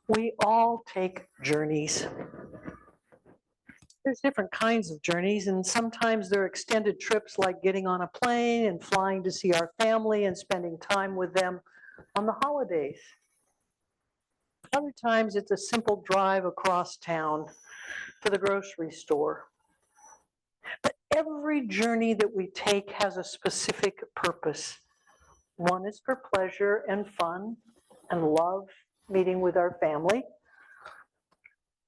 We all take journeys. There's different kinds of journeys, and sometimes they're extended trips like getting on a plane and flying to see our family and spending time with them on the holidays. Other times it's a simple drive across town to the grocery store. But every journey that we take has a specific purpose. One is for pleasure and fun and love, meeting with our family.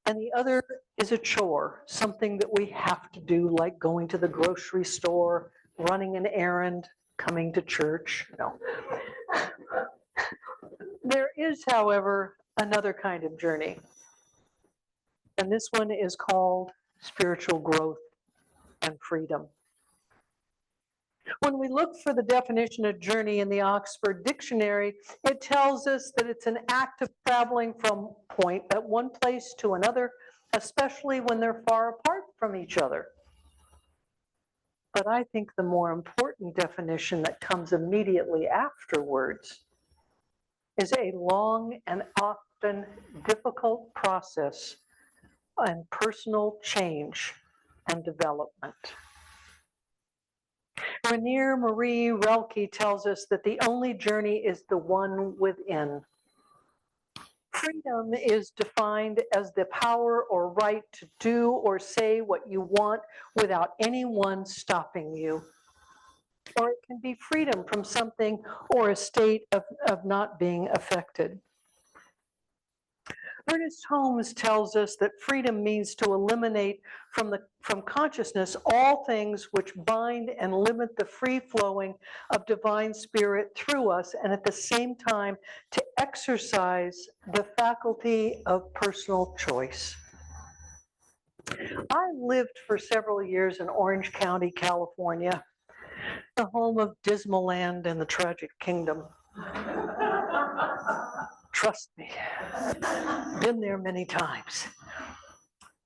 And the other is a chore, something that we have to do, like going to the grocery store, running an errand, coming to church. No. There is, however, another kind of journey. And this one is called spiritual growth and freedom. When we look for the definition of journey in the Oxford Dictionary, it tells us that it's an act of traveling from one place to another, especially when they're far apart from each other. But I think the more important definition that comes immediately afterwards is a long and often difficult process and personal change and development. Rainier Marie Rilke tells us that the only journey is the one within. Freedom is defined as the power or right to do or say what you want without anyone stopping you. Or it can be freedom from something or a state of not being affected. Ernest Holmes tells us that freedom means to eliminate from consciousness all things which bind and limit the free flowing of divine spirit through us, and at the same time to exercise the faculty of personal choice. I lived for several years in Orange County, California, the home of Dismaland and the Tragic Kingdom. Trust me, been there many times.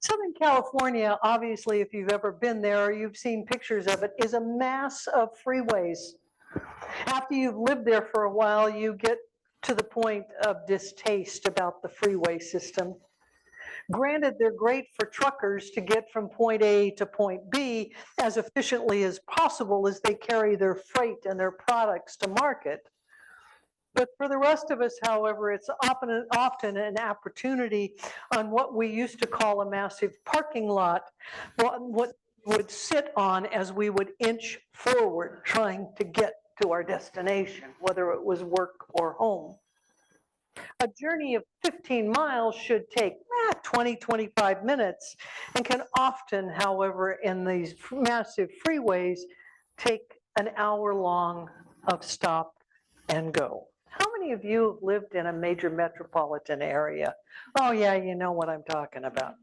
Southern California, obviously, if you've ever been there or you've seen pictures of it, is a mass of freeways. After you've lived there for a while, you get to the point of distaste about the freeway system. Granted, they're great for truckers to get from point A to point B as efficiently as possible as they carry their freight and their products to market. But for the rest of us, however, it's often an opportunity on what we used to call a massive parking lot, what would sit on as we would inch forward trying to get to our destination, whether it was work or home. A journey of 15 miles should take 20, 25 minutes and can often, however, in these massive freeways, take an hour long of stop and go. How many of you have lived in a major metropolitan area? Oh yeah, you know what I'm talking about.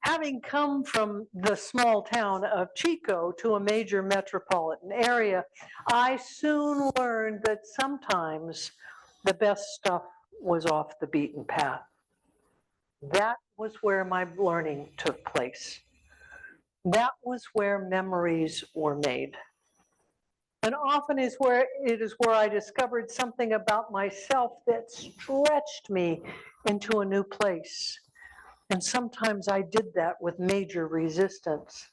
Having come from the small town of Chico to a major metropolitan area, I soon learned that sometimes the best stuff was off the beaten path. That was where my learning took place. That was where memories were made. And often it is where I discovered something about myself that stretched me into a new place. And sometimes I did that with major resistance.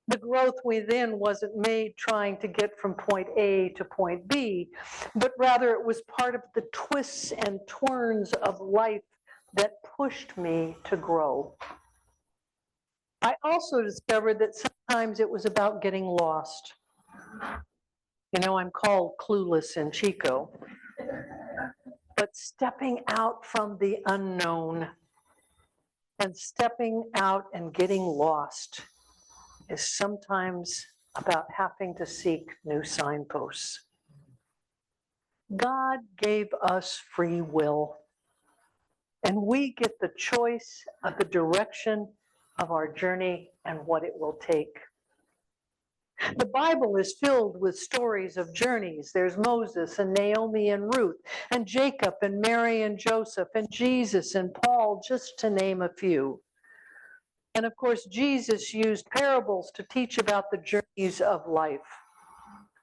The growth within wasn't made trying to get from point A to point B, but rather it was part of the twists and turns of life that pushed me to grow. I also discovered that sometimes it was about getting lost. You know, I'm called clueless in Chico, but stepping out from the unknown and stepping out and getting lost is sometimes about having to seek new signposts. God gave us free will, and we get the choice of the direction of our journey and what it will take. The Bible is filled with stories of journeys. There's Moses and Naomi and Ruth, and Jacob and Mary and Joseph, and Jesus and Paul, just to name a few. And of course, Jesus used parables to teach about the journeys of life.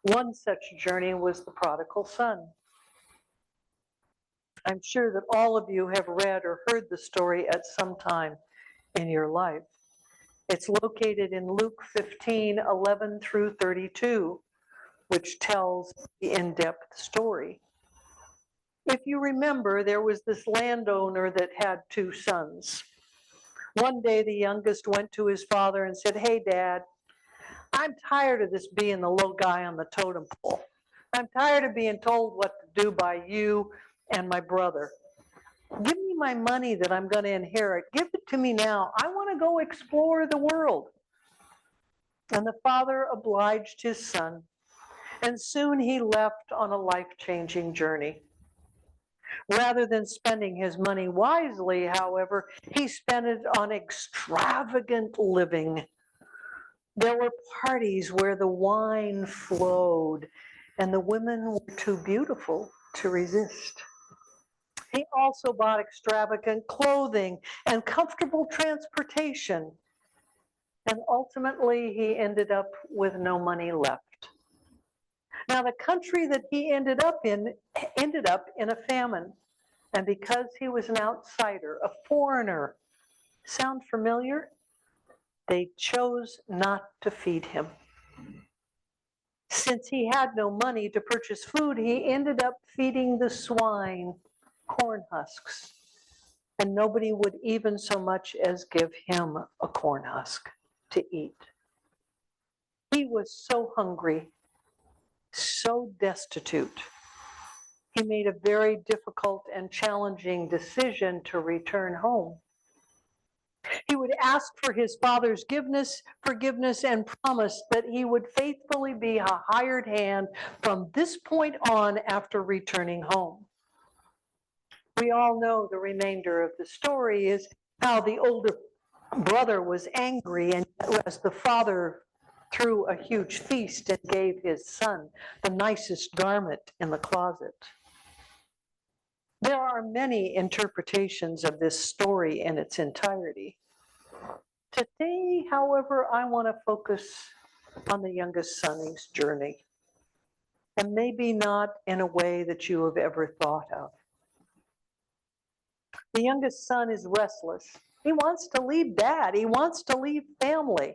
One such journey was the prodigal son. I'm sure that all of you have read or heard the story at some time in your life. It's located in Luke 15:11 through 32, which tells the in-depth story. If you remember, there was this landowner that had two sons. One day, the youngest went to his father and said, "Hey, Dad, I'm tired of this being the low guy on the totem pole. I'm tired of being told what to do by you and my brother. Give me my money that I'm going to inherit. Give it to me now. I want to go explore the world." And the father obliged his son, and soon he left on a life-changing journey. Rather than spending his money wisely, however, he spent it on extravagant living. There were parties where the wine flowed and the women were too beautiful to resist. He also bought extravagant clothing and comfortable transportation. And ultimately, he ended up with no money left. Now, the country that he ended up in a famine. And because he was an outsider, a foreigner, sound familiar? They chose not to feed him. Since he had no money to purchase food, he ended up feeding the swine corn husks. And nobody would even so much as give him a corn husk to eat. He was so hungry, so destitute. He made a very difficult and challenging decision to return home. He would ask for his father's forgiveness, and promise that he would faithfully be a hired hand from this point on after returning home. We all know the remainder of the story is how the older brother was angry, and as the father threw a huge feast and gave his son the nicest garment in the closet. There are many interpretations of this story in its entirety. Today, however, I want to focus on the youngest son's journey, and maybe not in a way that you have ever thought of. The youngest son is restless. He wants to leave dad. He wants to leave family.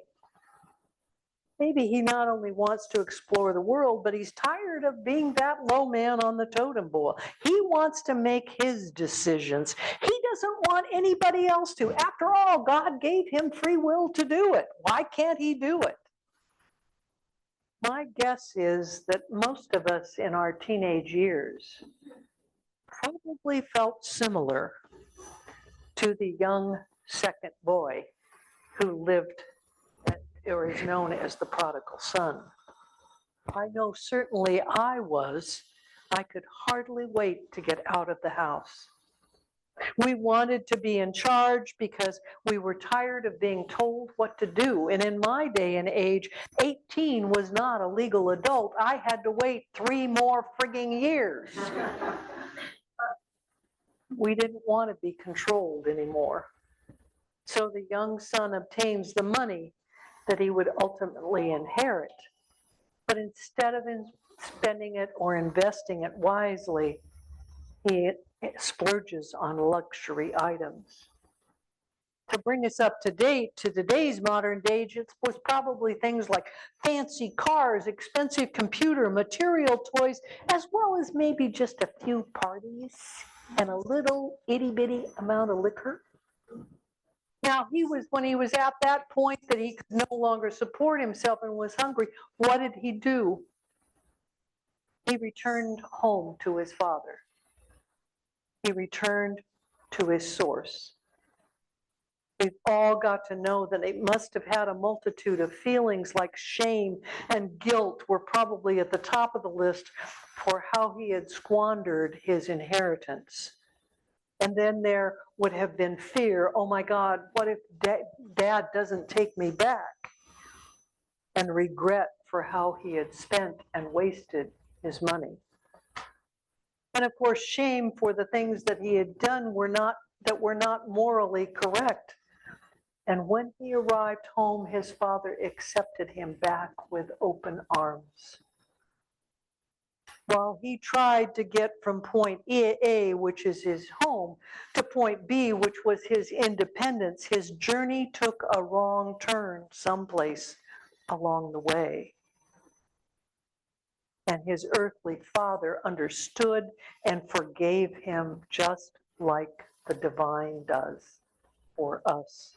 Maybe he not only wants to explore the world, but he's tired of being that low man on the totem pole. He wants to make his decisions. He doesn't want anybody else to. After all, God gave him free will to do it. Why can't he do it? My guess is that most of us in our teenage years probably felt similar to the young second boy who lived or is known as the prodigal son. I know certainly I was. I could hardly wait to get out of the house. We wanted to be in charge because we were tired of being told what to do. And in my day and age, 18 was not a legal adult. I had to wait 3 more frigging years. We didn't want to be controlled anymore. So the young son obtains the money that he would ultimately inherit. But instead of spending it or investing it wisely, he splurges on luxury items. To bring us up to date to today's modern age, it was probably things like fancy cars, expensive computer, material toys, as well as maybe just a few parties and a little itty-bitty amount of liquor. Now, when he was at that point that he could no longer support himself and was hungry, what did he do? He returned home to his father. He returned to his source. We've all got to know that he must have had a multitude of feelings like shame and guilt were probably at the top of the list for how he had squandered his inheritance. And then there would have been fear. Oh my God, what if dad doesn't take me back? And regret for how he had spent and wasted his money. And of course, shame for the things that he had done that were not morally correct. And when he arrived home, his father accepted him back with open arms. While he tried to get from point A, which is his home, to point B, which was his independence, his journey took a wrong turn someplace along the way. And his earthly father understood and forgave him just like the divine does for us.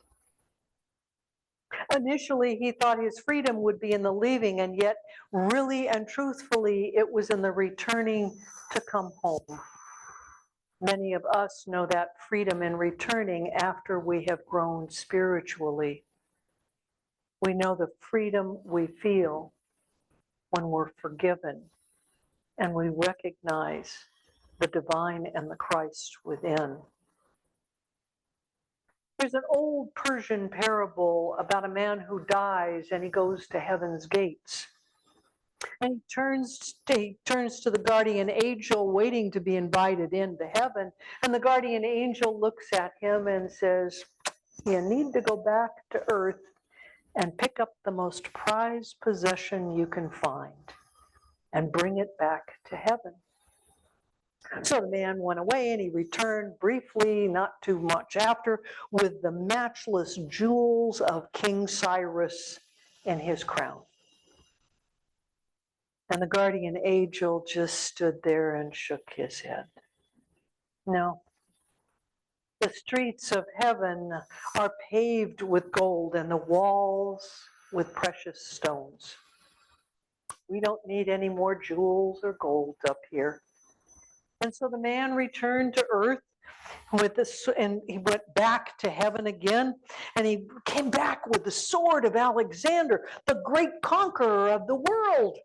Initially, he thought his freedom would be in the leaving, and yet, really and truthfully, it was in the returning to come home. Many of us know that freedom in returning after we have grown spiritually. We know the freedom we feel when we're forgiven and we recognize the divine and the Christ within. There's an old Persian parable about a man who dies and he goes to heaven's gates. And he turns to the guardian angel waiting to be invited into heaven. And the guardian angel looks at him and says, you need to go back to earth and pick up the most prized possession you can find and bring it back to heaven. So the man went away and he returned briefly, not too much after, with the matchless jewels of King Cyrus in his crown. And the guardian angel just stood there and shook his head. No. The streets of heaven are paved with gold and the walls with precious stones. We don't need any more jewels or gold up here. And so the man returned to earth with this, and he went back to heaven again, and he came back with the sword of Alexander, the great conqueror of the world.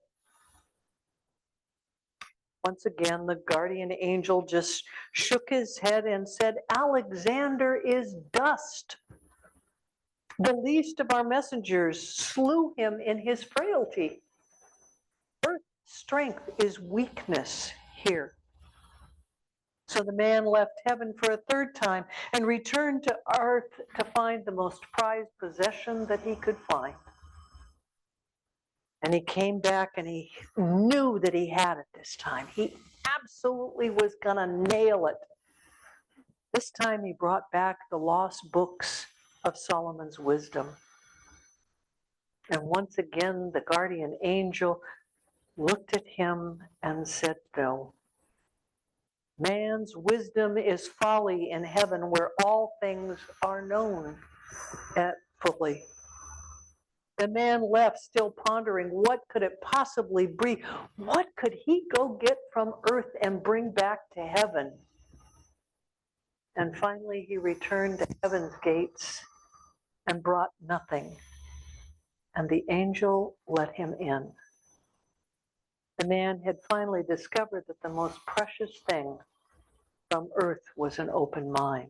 Once again, the guardian angel just shook his head and said, Alexander is dust. The least of our messengers slew him in his frailty. Earth's strength is weakness here. So the man left heaven for a third time and returned to earth to find the most prized possession that he could find. And he came back and he knew that he had it this time. He absolutely was going to nail it. This time he brought back the lost books of Solomon's wisdom. And once again, the guardian angel looked at him and said, no. Man's wisdom is folly in heaven where all things are known fully. The man left still pondering what could it possibly be? What could he go get from earth and bring back to heaven? And finally he returned to heaven's gates and brought nothing. And the angel let him in. The man had finally discovered that the most precious thing from earth was an open mind.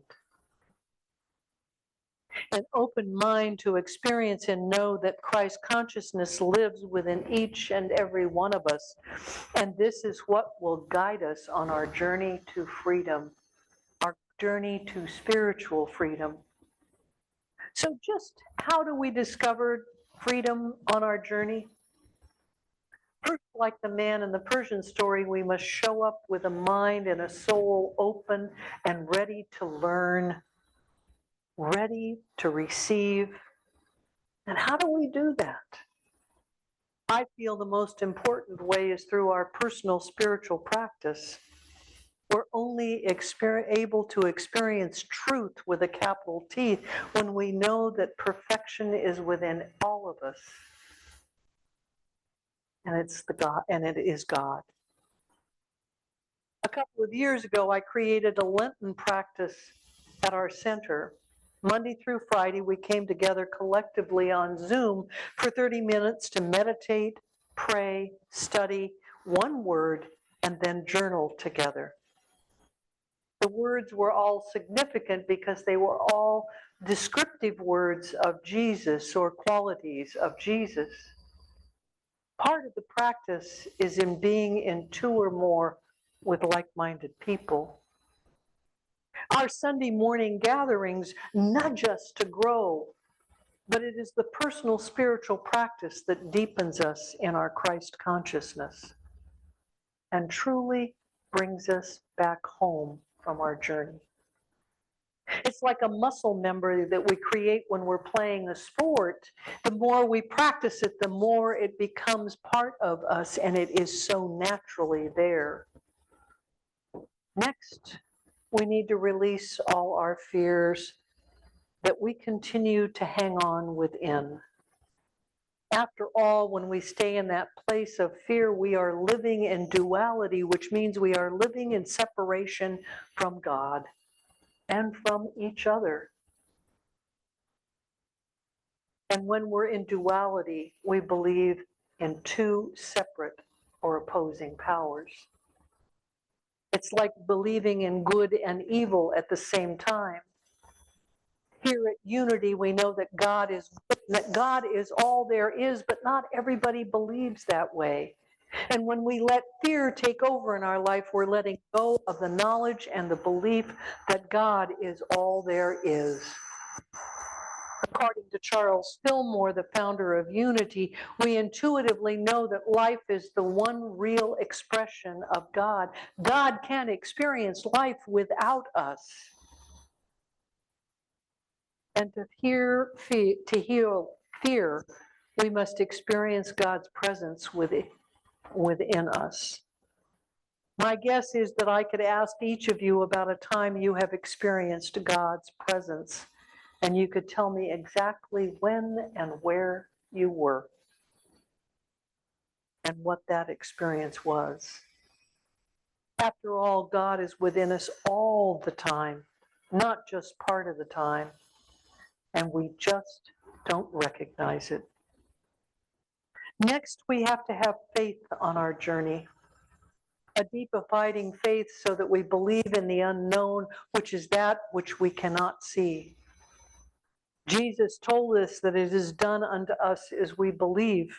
An open mind to experience and know that Christ consciousness lives within each and every one of us. And this is what will guide us on our journey to freedom, our journey to spiritual freedom. So just how do we discover freedom on our journey? First, like the man in the Persian story, we must show up with a mind and a soul open and ready to learn, ready to receive. And how do we do that? I feel the most important way is through our personal spiritual practice. We're only able to experience truth with a capital T when we know that perfection is within all of us. And it is God. A couple of years ago, I created a Lenten practice at our center. Monday through Friday, we came together collectively on Zoom for 30 minutes to meditate, pray, study one word, and then journal together. The words were all significant because they were all descriptive words of Jesus or qualities of Jesus. Part of the practice is in being in two or more with like-minded people. Our Sunday morning gatherings nudge us to grow, but it is the personal spiritual practice that deepens us in our Christ consciousness. and truly brings us back home from our journey. It's like a muscle memory that we create when we're playing a sport. The more we practice it, the more it becomes part of us, and it is so naturally there. Next, we need to release all our fears that we continue to hang on within. After all, when we stay in that place of fear, we are living in duality, which means we are living in separation from God and from each other. And when we're in duality, we believe in two separate or opposing powers. It's like believing in good and evil at the same time. Here at Unity, we know that God is all there is, but not everybody believes that way. And when we let fear take over in our life, we're letting go of the knowledge and the belief that God is all there is. According to Charles Fillmore, the founder of Unity, we intuitively know that life is the one real expression of God. God can experience life without us. And to heal fear, we must experience God's presence within us. My guess is that I could ask each of you about a time you have experienced God's presence, and you could tell me exactly when and where you were and what that experience was. After all, God is within us all the time, not just part of the time, and we just don't recognize it. Next, we have to have faith on our journey, a deep abiding faith so that we believe in the unknown, which is that which we cannot see. Jesus told us that it is done unto us as we believe.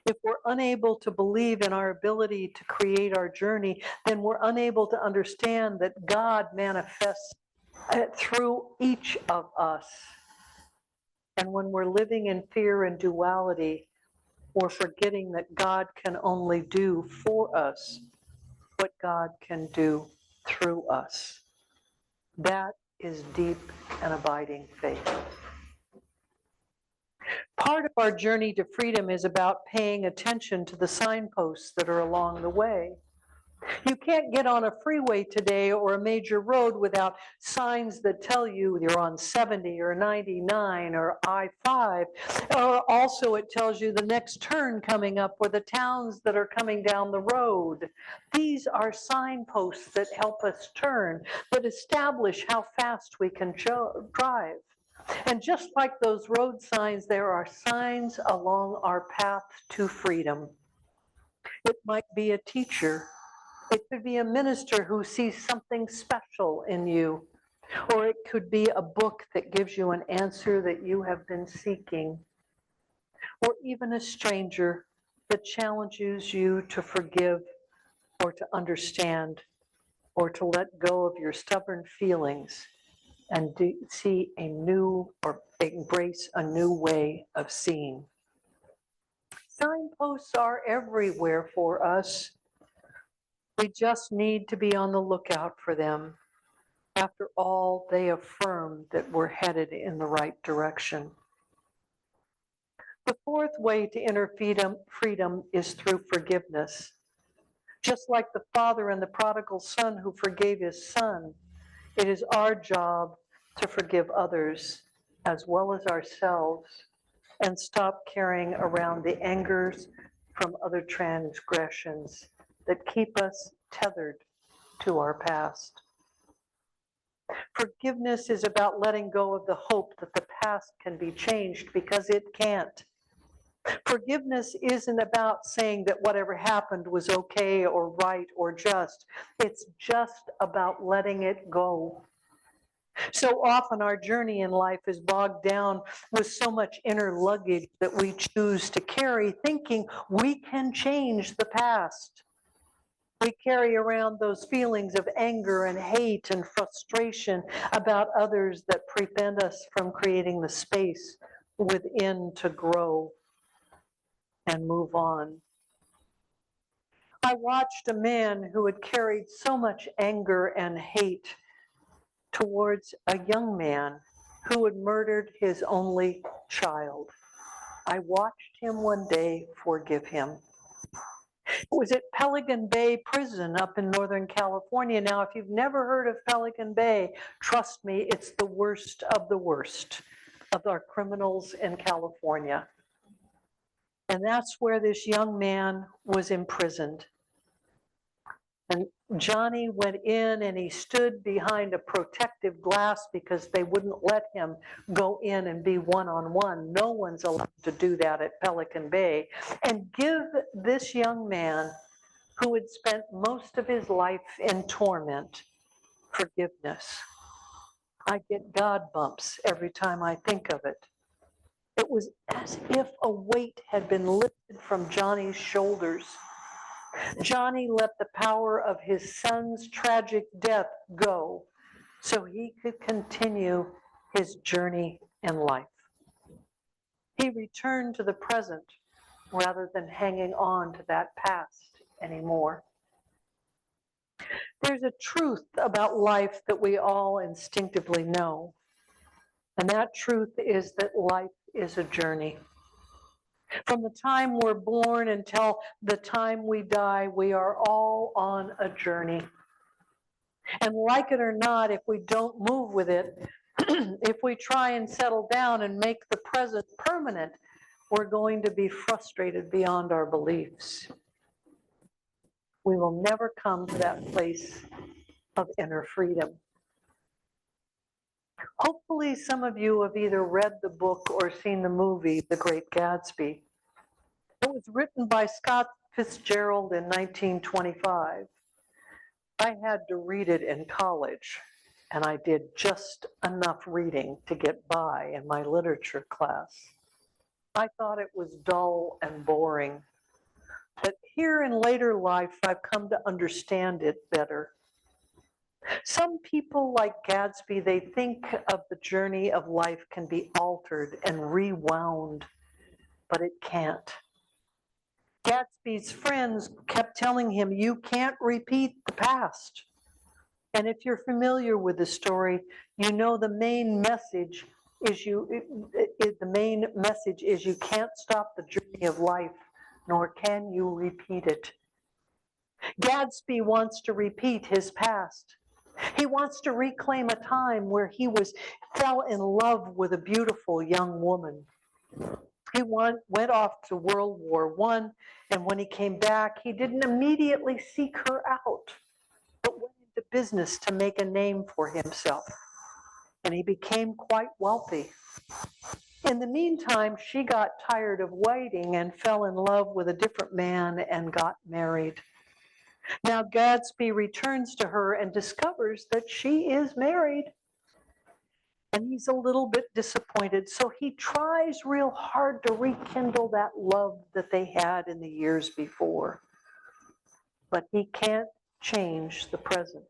If we're unable to believe in our ability to create our journey, then we're unable to understand that God manifests through each of us. And when we're living in fear and duality, we're forgetting that God can only do for us what God can do through us. That is deep and abiding faith. Part of our journey to freedom is about paying attention to the signposts that are along the way. You can't get on a freeway today or a major road without signs that tell you you're on 70 or 99 or I-5. Or also it tells you the next turn coming up or the towns that are coming down the road. These are signposts that help us turn, that establish how fast we can drive. And just like those road signs, there are signs along our path to freedom. It might be a teacher. It could be a minister who sees something special in you, or it could be a book that gives you an answer that you have been seeking, or even a stranger that challenges you to forgive or to understand or to let go of your stubborn feelings and see a new or embrace a new way of seeing. Signposts are everywhere for us. We just need to be on the lookout for them. After all, they affirm that we're headed in the right direction. The fourth way to inner freedom is through forgiveness. Just like the father and the prodigal son who forgave his son, it is our job to forgive others as well as ourselves and stop carrying around the angers from other transgressions that keep us tethered to our past. Forgiveness is about letting go of the hope that the past can be changed, because it can't. Forgiveness isn't about saying that whatever happened was okay or right or just. It's just about letting it go. So often our journey in life is bogged down with so much inner luggage that we choose to carry, thinking we can change the past. We carry around those feelings of anger and hate and frustration about others that prevent us from creating the space within to grow and move on. I watched a man who had carried so much anger and hate towards a young man who had murdered his only child. I watched him one day forgive him. It was at Pelican Bay Prison up in Northern California. Now, if you've never heard of Pelican Bay, trust me, it's the worst of our criminals in California. And that's where this young man was imprisoned. And Johnny went in and he stood behind a protective glass because they wouldn't let him go in and be one-on-one. No one's allowed to do that at Pelican Bay. And give this young man who had spent most of his life in torment forgiveness. I get God bumps every time I think of it. It was as if a weight had been lifted from Johnny's shoulders. Johnny let the power of his son's tragic death go so he could continue his journey in life. He returned to the present rather than hanging on to that past anymore. There's a truth about life that we all instinctively know, and that truth is that life is a journey. From the time we're born until the time we die, we are all on a journey. And like it or not, if we don't move with it, if we try and settle down and make the present permanent, we're going to be frustrated beyond our beliefs. We will never come to that place of inner freedom. Hopefully, some of you have either read the book or seen the movie, The Great Gatsby. It was written by Scott Fitzgerald in 1925. I had to read it in college, and I did just enough reading to get by in my literature class. I thought it was dull and boring, but here in later life, I've come to understand it better. Some people, like Gatsby, they think of the journey of life can be altered and rewound, but it can't. Gatsby's friends kept telling him, you can't repeat the past. And if you're familiar with the story, you know the main message is you can't stop the journey of life, nor can you repeat it. Gatsby wants to repeat his past. He wants to reclaim a time where he fell in love with a beautiful young woman. He went off to World War I, and when he came back, he didn't immediately seek her out, but went into business to make a name for himself. And he became quite wealthy. In the meantime, she got tired of waiting and fell in love with a different man and got married. Now Gatsby returns to her and discovers that she is married. And he's a little bit disappointed, so he tries real hard to rekindle that love that they had in the years before. But he can't change the present.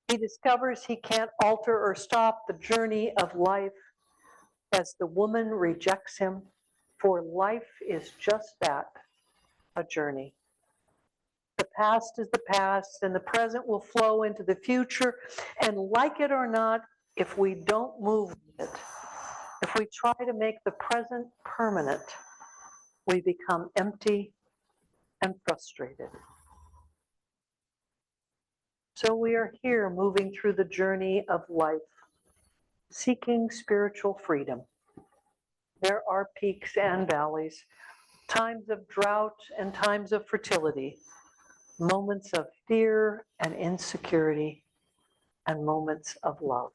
He discovers he can't alter or stop the journey of life as the woman rejects him, for life is just that, a journey. The past is the past, and the present will flow into the future, and like it or not, if we don't move with it, if we try to make the present permanent, we become empty and frustrated. So we are here moving through the journey of life, seeking spiritual freedom. There are peaks and valleys, times of drought and times of fertility, moments of fear and insecurity, and moments of love.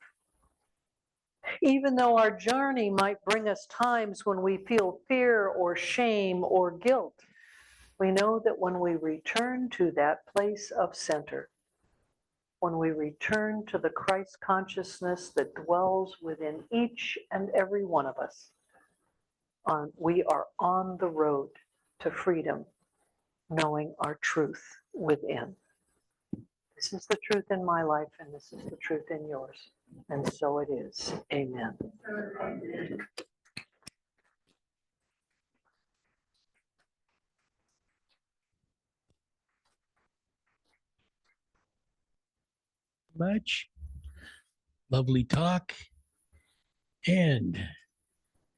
Even though our journey might bring us times when we feel fear or shame or guilt, we know that when we return to that place of center, when we return to the Christ consciousness that dwells within each and every one of us, we are on the road to freedom, knowing our truth within. This is the truth in my life, and this is the truth in yours. And so it is. Amen. much. Lovely talk. And